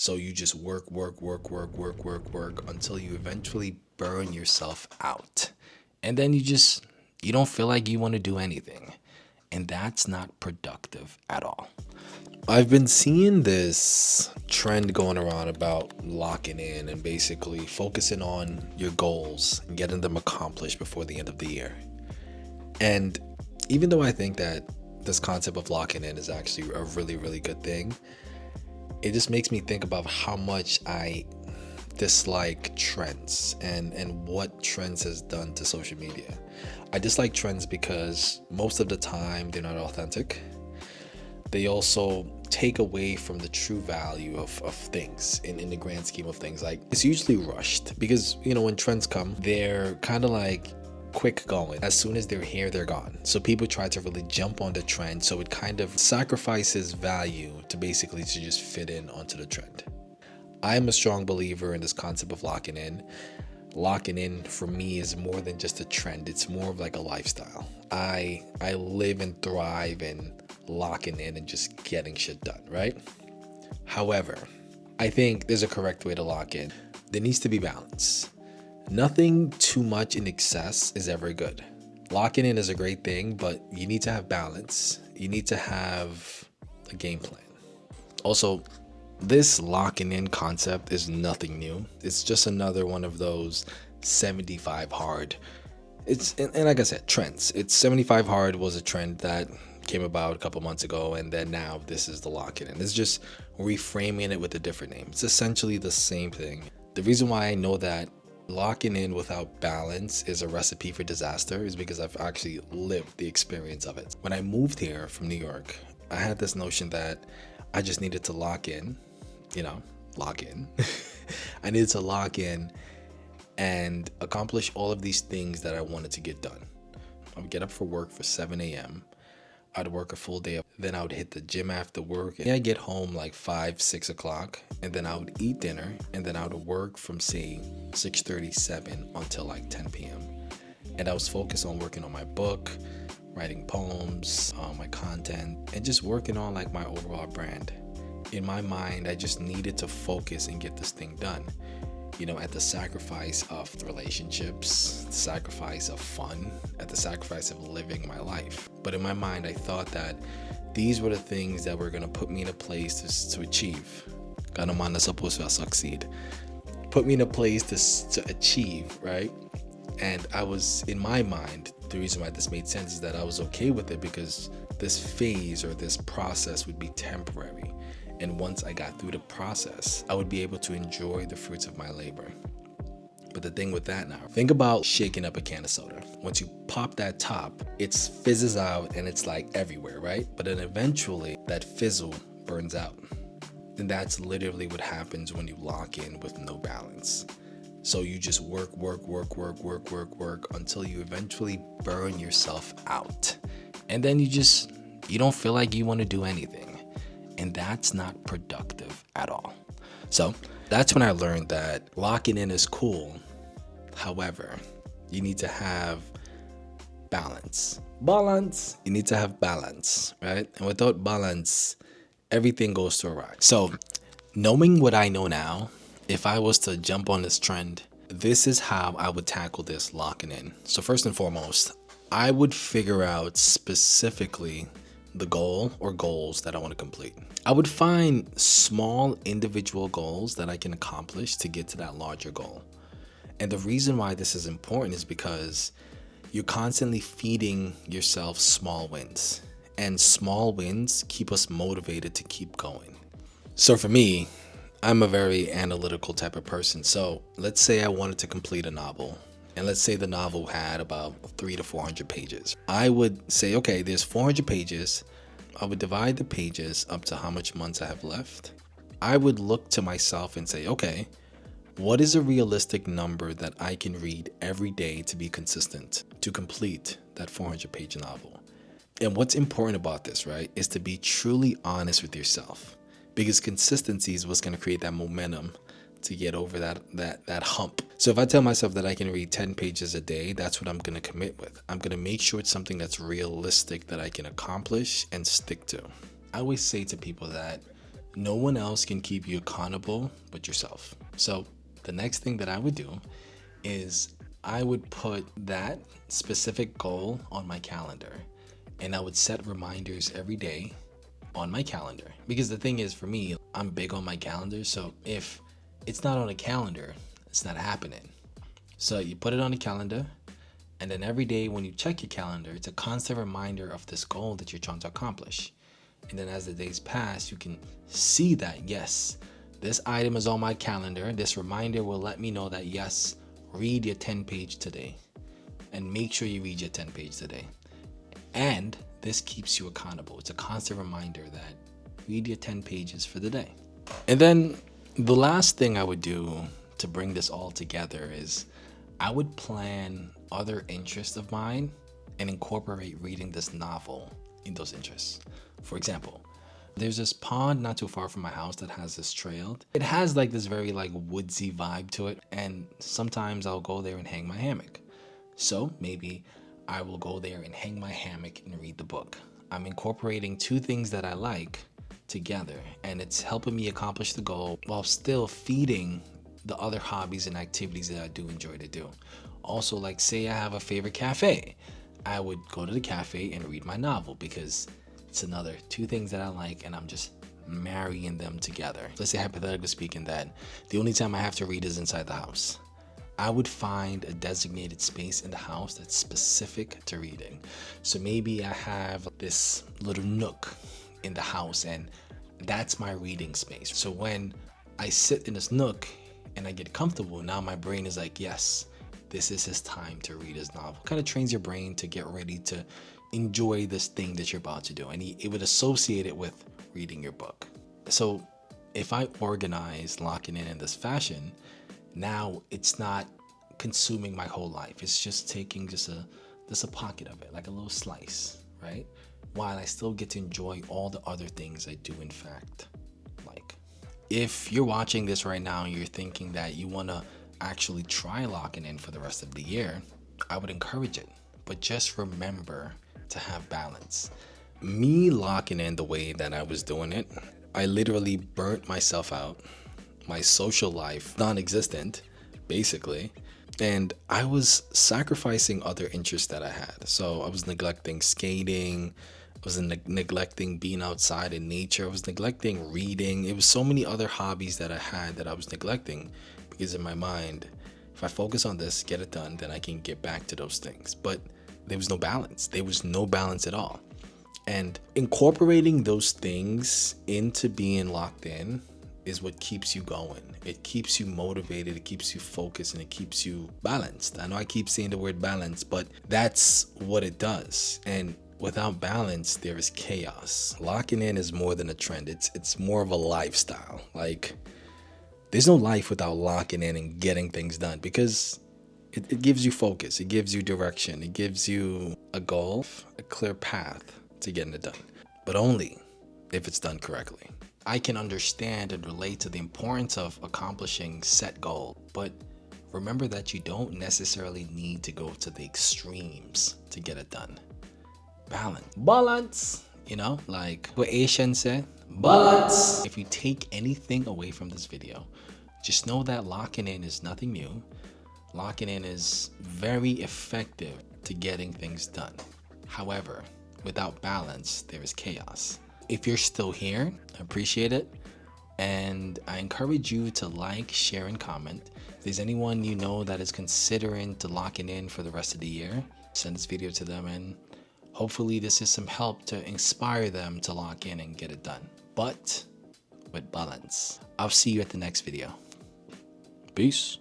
So you just work until you eventually burn yourself out. And then you don't feel like you want to do anything. And that's not productive at all. I've been seeing this trend going around about locking in and basically focusing on your goals and getting them accomplished before the end of the year. And even though I think that this concept of locking in is actually a really, really good thing, it just makes me think about how much I dislike trends and what trends has done to social media. I dislike trends because most of the time they're not authentic. They also take away from the true value of things in the grand scheme of things. Like, it's usually rushed because, when trends come, they're kind of like quick going. As soon as they're here, they're gone. So people try to really jump on the trend. So it kind of sacrifices value to basically to just fit in onto the trend. I'm a strong believer in this concept of locking in. Locking in for me is more than just a trend. It's more of like a lifestyle. I live and thrive in locking in and just getting shit done, right? However, I think there's a correct way to lock in. There needs to be balance. Nothing too much in excess is ever good. Locking in is a great thing, but you need to have balance. You need to have a game plan. Also, this locking in concept is nothing new. It's just another one of those 75 hard. And like I said, trends. It's 75 hard was a trend that came about a couple months ago, and then now this is the locking in. It's just reframing it with a different name. It's essentially the same thing. The reason why I know that locking in without balance is a recipe for disaster is because I've actually lived the experience of it. When I moved here from New York, I had this notion that I just needed to lock in. I needed to lock in and accomplish all of these things that I wanted to get done. I would get up for work for 7 a.m. I'd work a full day. Then I would hit the gym after work. And I'd get home like 5, 6 o'clock. And then I would eat dinner. And then I would work from, say, 6:37 until like 10 p.m. And I was focused on working on my book, writing poems, my content, and just working on like my overall brand. In my mind, I just needed to focus and get this thing done. At the sacrifice of relationships, the sacrifice of fun, at the sacrifice of living my life. But in my mind, I thought that these were the things that were going to put me in a place to achieve. God, man is supposed to succeed. Put me in a place to achieve, right? And I was, in my mind, the reason why this made sense is that I was okay with it because this phase or this process would be temporary. And once I got through the process, I would be able to enjoy the fruits of my labor. But the thing with that now, think about shaking up a can of soda. Once you pop that top, it fizzes out and it's like everywhere, right? But then eventually that fizzle burns out. And that's literally what happens when you lock in with no balance. So you just work until you eventually burn yourself out. And then you don't feel like you want to do anything. And that's not productive at all. So that's when I learned that locking in is cool. However, you need to have balance. You need to have balance, right? And without balance, everything goes to awry. So knowing what I know now, if I was to jump on this trend, this is how I would tackle this locking in. So first and foremost, I would figure out specifically the goal or goals that I want to complete. I would find small individual goals that I can accomplish to get to that larger goal. And the reason why this is important is because you're constantly feeding yourself small wins. And small wins keep us motivated to keep going. So for me, I'm a very analytical type of person. So let's say I wanted to complete a novel. And let's say the novel had about 300 to 400 pages. I would say, okay, there's 400 pages. I would divide the pages up to how much months I have left. I would look to myself and say, okay, what is a realistic number that I can read every day to be consistent, to complete that 400-page novel? And what's important about this, right, is to be truly honest with yourself, because consistency is what's going to create that momentum to get over that hump. So if I tell myself that I can read 10 pages a day, that's what I'm going to commit with. I'm going to make sure it's something that's realistic that I can accomplish and stick to. I always say to people that No one else can keep you accountable but yourself. So the next thing that I would do is I would put that specific goal on my calendar, and I would set reminders every day on my calendar. Because the thing is, for me, I'm big on my calendar. So if it's not on a calendar, it's not happening. So you put it on a calendar, and then every day when you check your calendar, it's a constant reminder of this goal that you're trying to accomplish. And then as the days pass, you can see that, yes, this item is on my calendar. This reminder will let me know that, yes, read your 10-page today, and make sure you read your 10-page today. And this keeps you accountable. It's a constant reminder that read your 10 pages for the day. And then the last thing I would do to bring this all together is I would plan other interests of mine and incorporate reading this novel in those interests. For example, there's this pond not too far from my house that has this trail. It has like this very like woodsy vibe to it, and sometimes I'll go there and hang my hammock. So maybe I will go there and hang my hammock and read the book. I'm incorporating two things that I like together, and it's helping me accomplish the goal while still feeding the other hobbies and activities that I do enjoy to do. Also, like say I have a favorite cafe, I would go to the cafe and read my novel, because it's another two things that I like, and I'm just marrying them together. Let's say, hypothetically speaking, that the only time I have to read is inside the house. I would find a designated space in the house that's specific to reading. So maybe I have this little nook in the house, and that's my reading space. So when I sit in this nook and I get comfortable, now my brain is like, yes, this is his time to read his novel. Kind of trains your brain to get ready to enjoy this thing that you're about to do. And it would associate it with reading your book. So if I organize locking in this fashion, now it's not consuming my whole life. It's just taking just a pocket of it, like a little slice, right? While I still get to enjoy all the other things I do in fact like. If you're watching this right now and you're thinking that you want to actually try locking in for the rest of the year, I would encourage it. But just remember to have balance. Me locking in the way that I was doing it, I literally burnt myself out. My social life non-existent, basically, and I was sacrificing other interests that I had. So I was neglecting skating, I was neglecting being outside in nature, I was neglecting reading. It was so many other hobbies that I had that I was neglecting, because in my mind, if I focus on this, get it done, then I can get back to those things. But there was no balance. There was no balance at all. And incorporating those things into being locked in is what keeps you going. It keeps you motivated, it keeps you focused, and it keeps you balanced. I know I keep saying the word balance, but that's what it does. And without balance, there is chaos. Locking in is more than a trend. It's more of a lifestyle. Like, there's no life without locking in and getting things done, because it gives you focus, it gives you direction, it gives you a goal, a clear path to getting it done, but only if it's done correctly. I can understand and relate to the importance of accomplishing set goals, but remember that you don't necessarily need to go to the extremes to get it done. Balance, like what Asian said, balance. If you take anything away from this video, just know that locking in is nothing new. Locking in is very effective to getting things done. However, without balance, there is chaos. If you're still here, I appreciate it. And I encourage you to like, share, and comment. If there's anyone you know that is considering to locking in for the rest of the year, send this video to them, and hopefully this is some help to inspire them to lock in and get it done, but with balance. I'll see you at the next video. Peace.